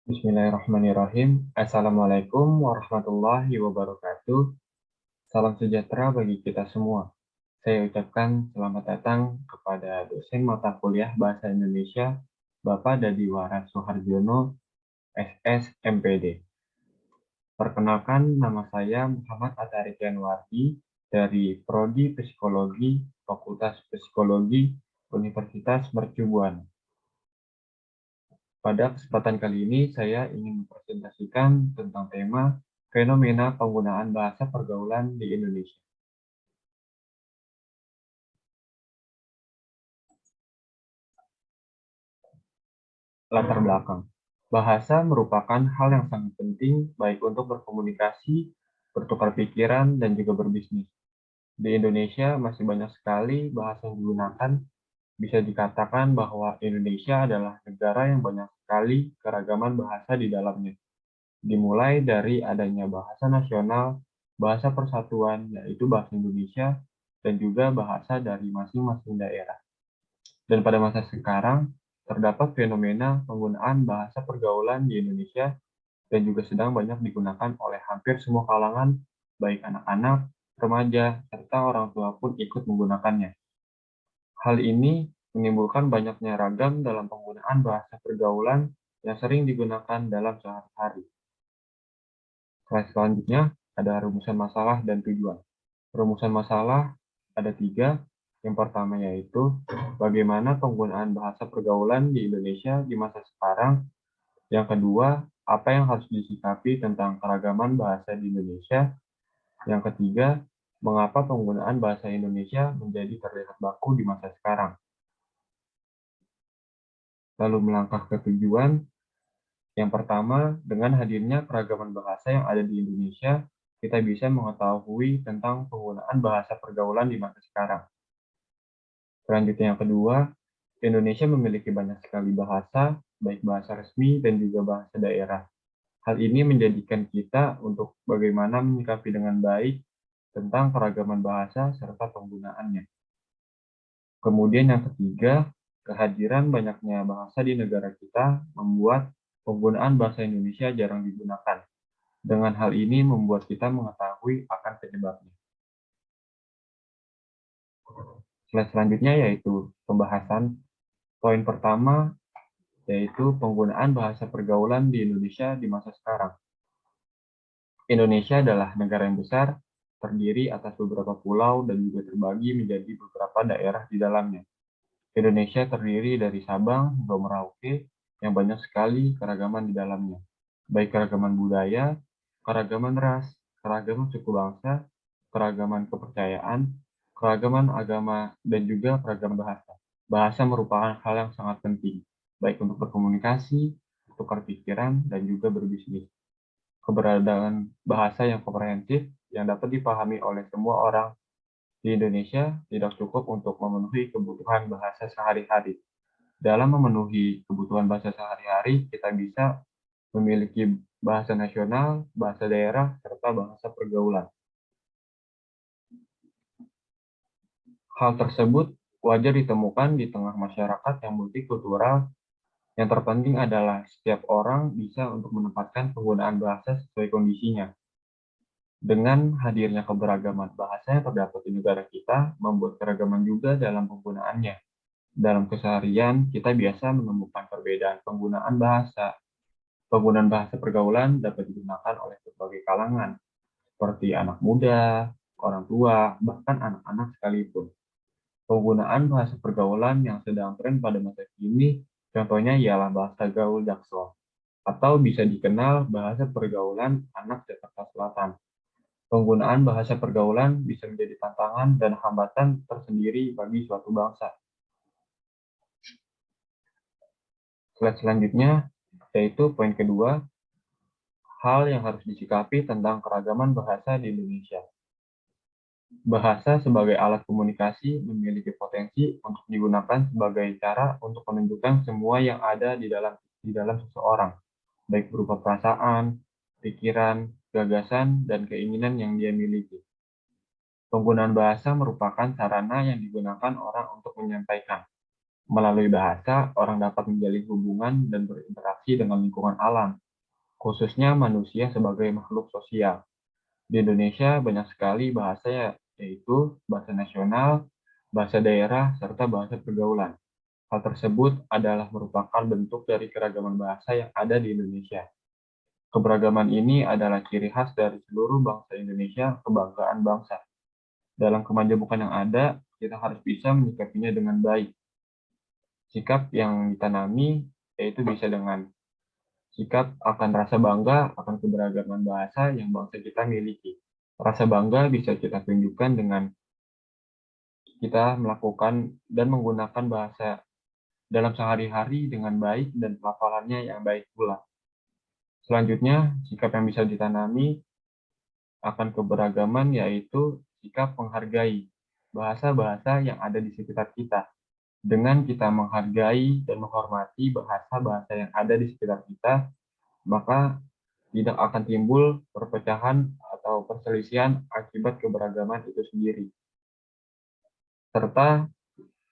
Bismillahirrahmanirrahim. Assalamualaikum warahmatullahi wabarakatuh. Salam sejahtera bagi kita semua. Saya ucapkan selamat datang kepada dosen mata kuliah Bahasa Indonesia, Bapak Dadiwara Suharjono, SS MPD. Perkenalkan, nama saya Muhammad Atari Yanwardi dari Prodi Psikologi, Fakultas Psikologi, Universitas Mercu Buana. Pada kesempatan kali ini, saya ingin mempresentasikan tentang tema fenomena penggunaan bahasa pergaulan di Indonesia. Latar belakang. Bahasa merupakan hal yang sangat penting baik untuk berkomunikasi, bertukar pikiran, dan juga berbisnis. Di Indonesia masih banyak sekali bahasa yang digunakan. Bisa dikatakan bahwa Indonesia adalah negara yang banyak sekali keragaman bahasa di dalamnya. Dimulai dari adanya bahasa nasional, bahasa persatuan, yaitu bahasa Indonesia, dan juga bahasa dari masing-masing daerah. Dan pada masa sekarang, terdapat fenomena penggunaan bahasa pergaulan di Indonesia dan juga sedang banyak digunakan oleh hampir semua kalangan, baik anak-anak, remaja, serta orang tua pun ikut menggunakannya. Hal ini menimbulkan banyaknya ragam dalam penggunaan bahasa pergaulan yang sering digunakan dalam sehari-hari. Slide selanjutnya ada rumusan masalah dan tujuan. Rumusan masalah ada 3. Yang pertama yaitu bagaimana penggunaan bahasa pergaulan di Indonesia di masa sekarang. Yang kedua, apa yang harus disikapi tentang keragaman bahasa di Indonesia. Yang ketiga, mengapa penggunaan bahasa Indonesia menjadi terlihat baku di masa sekarang. Lalu melangkah ke tujuan. Yang pertama, dengan hadirnya keragaman bahasa yang ada di Indonesia, kita bisa mengetahui tentang penggunaan bahasa pergaulan di masa sekarang. Selanjutnya yang kedua, Indonesia memiliki banyak sekali bahasa, baik bahasa resmi dan juga bahasa daerah. Hal ini menjadikan kita untuk bagaimana menyikapi dengan baik tentang keragaman bahasa serta penggunaannya. Kemudian yang ketiga, kehadiran banyaknya bahasa di negara kita membuat penggunaan bahasa Indonesia jarang digunakan. Dengan hal ini membuat kita mengetahui akan penyebabnya. Slide selanjutnya yaitu pembahasan. Poin pertama yaitu penggunaan bahasa pergaulan di Indonesia di masa sekarang. Indonesia adalah negara yang besar, terdiri atas beberapa pulau dan juga terbagi menjadi beberapa daerah di dalamnya. Indonesia terdiri dari Sabang hingga Merauke yang banyak sekali keragaman di dalamnya, baik keragaman budaya, keragaman ras, keragaman suku bangsa, keragaman kepercayaan, keragaman agama, dan juga keragaman bahasa. Bahasa merupakan hal yang sangat penting, baik untuk berkomunikasi, bertukar pikiran, dan juga berbisnis. Keberadaan bahasa yang komprehensif yang dapat dipahami oleh semua orang di Indonesia tidak cukup untuk memenuhi kebutuhan bahasa sehari-hari. Dalam memenuhi kebutuhan bahasa sehari-hari, kita bisa memiliki bahasa nasional, bahasa daerah, serta bahasa pergaulan. Hal tersebut wajar ditemukan di tengah masyarakat yang multikultural. Yang terpenting adalah setiap orang bisa untuk menempatkan penggunaan bahasa sesuai kondisinya. Dengan hadirnya keberagaman bahasa yang terdapat di negara kita, membuat keragaman juga dalam penggunaannya. Dalam keseharian, kita biasa menemukan perbedaan penggunaan bahasa. Penggunaan bahasa pergaulan dapat digunakan oleh berbagai kalangan, seperti anak muda, orang tua, bahkan anak-anak sekalipun. Penggunaan bahasa pergaulan yang sedang tren pada masa kini, contohnya ialah bahasa gaul Jaksel, atau bisa dikenal bahasa pergaulan anak Jakarta Selatan. Penggunaan bahasa pergaulan bisa menjadi tantangan dan hambatan tersendiri bagi suatu bangsa. Slide selanjutnya, yaitu poin kedua, hal yang harus disikapi tentang keragaman bahasa di Indonesia. Bahasa sebagai alat komunikasi memiliki potensi untuk digunakan sebagai cara untuk menunjukkan semua yang ada di dalam seseorang, baik berupa perasaan, pikiran, gagasan, dan keinginan yang dia miliki. Penggunaan bahasa merupakan sarana yang digunakan orang untuk menyampaikan, Melalui bahasa, orang dapat menjalin hubungan dan berinteraksi dengan lingkungan alam, khususnya manusia sebagai makhluk sosial. Di Indonesia banyak sekali bahasa, yaitu bahasa nasional, bahasa daerah, serta bahasa pergaulan. Hal tersebut adalah merupakan bentuk dari keragaman bahasa yang ada di Indonesia. Keberagaman ini adalah ciri khas dari seluruh bangsa Indonesia, kebanggaan bangsa. Dalam kemajemukan yang ada, kita harus bisa menyikapinya dengan baik. Sikap yang ditanami yaitu bisa dengan sikap akan rasa bangga akan keberagaman bahasa yang bangsa kita miliki. Rasa bangga bisa kita tunjukkan dengan kita melakukan dan menggunakan bahasa dalam sehari-hari dengan baik dan pelafalannya yang baik pula. Selanjutnya, sikap yang bisa ditanami akan keberagaman yaitu sikap menghargai bahasa-bahasa yang ada di sekitar kita. Dengan kita menghargai dan menghormati bahasa-bahasa yang ada di sekitar kita, maka tidak akan timbul perpecahan atau perselisihan akibat keberagaman itu sendiri. Serta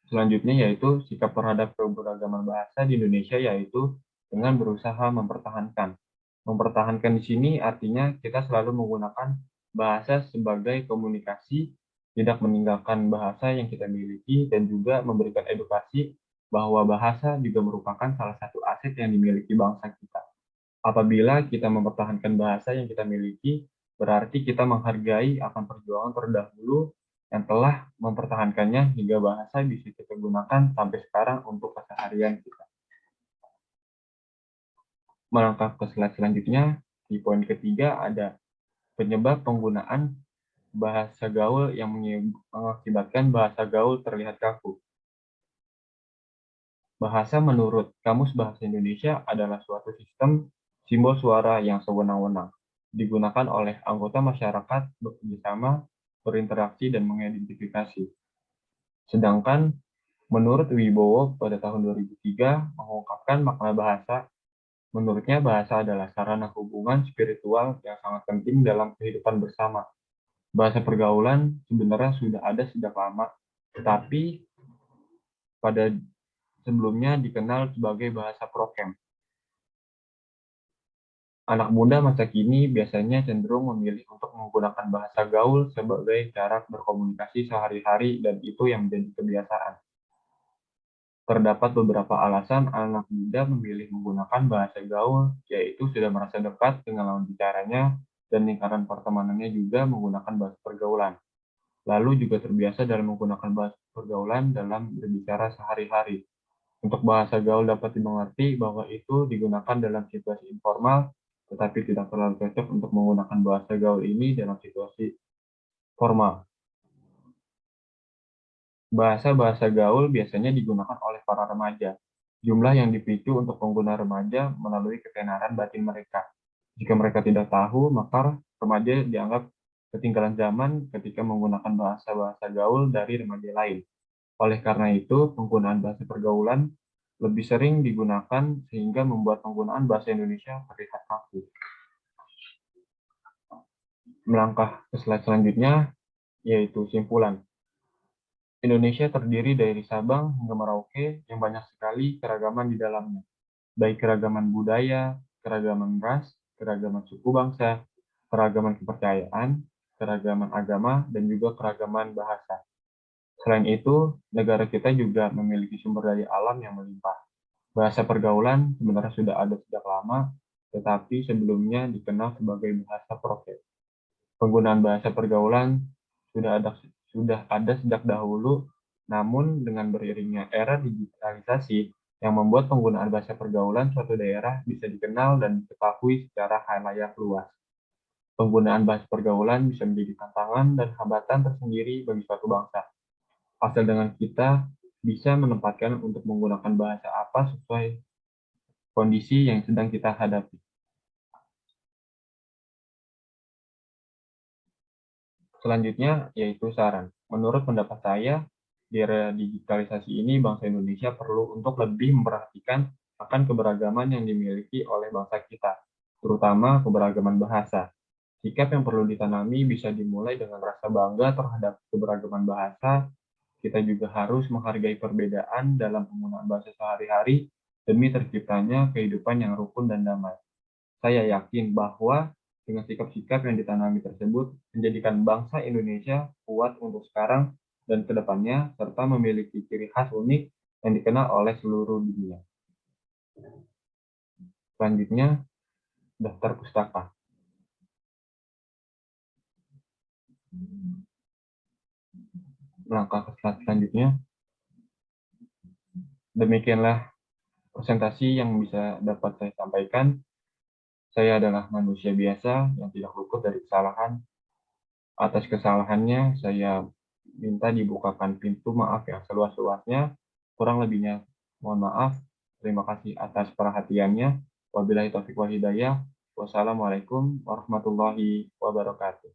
selanjutnya yaitu sikap terhadap keberagaman bahasa di Indonesia yaitu dengan berusaha mempertahankan. Mempertahankan di sini artinya kita selalu menggunakan bahasa sebagai komunikasi, tidak meninggalkan bahasa yang kita miliki dan juga memberikan edukasi bahwa bahasa juga merupakan salah satu aset yang dimiliki bangsa kita. Apabila kita mempertahankan bahasa yang kita miliki, berarti kita menghargai akan perjuangan terdahulu yang telah mempertahankannya hingga bahasa bisa kita gunakan sampai sekarang untuk keseharian kita. Melangkah ke slide selanjutnya, di poin ketiga ada penyebab penggunaan bahasa gaul yang mengakibatkan bahasa gaul terlihat kaku. Bahasa menurut Kamus Bahasa Indonesia adalah suatu sistem simbol suara yang sewenang-wenang, digunakan oleh anggota masyarakat bekerjasama, berinteraksi, dan mengidentifikasi. Sedangkan menurut Wibowo pada tahun 2003 mengungkapkan makna bahasa, menurutnya bahasa adalah sarana hubungan spiritual yang sangat penting dalam kehidupan bersama. Bahasa pergaulan sebenarnya sudah ada sejak lama, tetapi pada sebelumnya dikenal sebagai bahasa prokem. Anak muda masa kini biasanya cenderung memilih untuk menggunakan bahasa gaul sebagai cara berkomunikasi sehari-hari dan itu yang menjadi kebiasaan. Terdapat beberapa alasan anak muda memilih menggunakan bahasa gaul, yaitu sudah merasa dekat dengan lawan bicaranya dan lingkaran pertemanannya juga menggunakan bahasa pergaulan. Lalu juga terbiasa dalam menggunakan bahasa pergaulan dalam berbicara sehari-hari. Untuk bahasa gaul dapat dimengerti bahwa itu digunakan dalam situasi informal, tetapi tidak terlalu cocok untuk menggunakan bahasa gaul ini dalam situasi formal. Bahasa-bahasa gaul biasanya digunakan oleh para remaja. Jumlah yang dipicu untuk pengguna remaja melalui ketenaran batin mereka. Jika mereka tidak tahu, maka remaja dianggap ketinggalan zaman ketika menggunakan bahasa-bahasa gaul dari remaja lain. Oleh karena itu, penggunaan bahasa pergaulan lebih sering digunakan sehingga membuat penggunaan bahasa Indonesia terlihat kaku. Melangkah ke slide selanjutnya, yaitu simpulan. Indonesia terdiri dari Sabang hingga Merauke yang banyak sekali keragaman di dalamnya, baik keragaman budaya, keragaman ras, keragaman suku bangsa, keragaman kepercayaan, keragaman agama, dan juga keragaman bahasa. Selain itu, negara kita juga memiliki sumber daya alam yang melimpah. Bahasa pergaulan sebenarnya sudah ada sejak lama, tetapi sebelumnya dikenal sebagai bahasa proket. Penggunaan bahasa pergaulan sudah ada sejak dahulu, namun dengan beriringnya era digitalisasi yang membuat penggunaan bahasa pergaulan suatu daerah bisa dikenal dan diketahui secara halayak luas. Penggunaan bahasa pergaulan bisa menjadi tantangan dan hambatan tersendiri bagi suatu bangsa. Asal dengan kita bisa menempatkan untuk menggunakan bahasa apa sesuai kondisi yang sedang kita hadapi. Selanjutnya, yaitu saran. Menurut pendapat saya, di era digitalisasi ini, bangsa Indonesia perlu untuk lebih memperhatikan akan keberagaman yang dimiliki oleh bangsa kita, terutama keberagaman bahasa. Sikap yang perlu ditanami bisa dimulai dengan rasa bangga terhadap keberagaman bahasa. kita juga harus menghargai perbedaan dalam penggunaan bahasa sehari-hari demi terciptanya kehidupan yang rukun dan damai. Saya yakin bahwa dengan sikap-sikap yang ditanami tersebut menjadikan bangsa Indonesia kuat untuk sekarang dan ke depannya, serta memiliki ciri khas unik yang dikenal oleh seluruh dunia. Selanjutnya, daftar pustaka. Langkah selanjutnya, demikianlah presentasi yang bisa dapat saya sampaikan. Saya adalah manusia biasa yang tidak luput dari kesalahan. Atas kesalahannya, saya minta dibukakan pintu maaf yang seluas-luasnya. Kurang lebihnya, mohon maaf. Terima kasih atas perhatiannya. Wabillahi taufiq wal hidayah. Wassalamualaikum warahmatullahi wabarakatuh.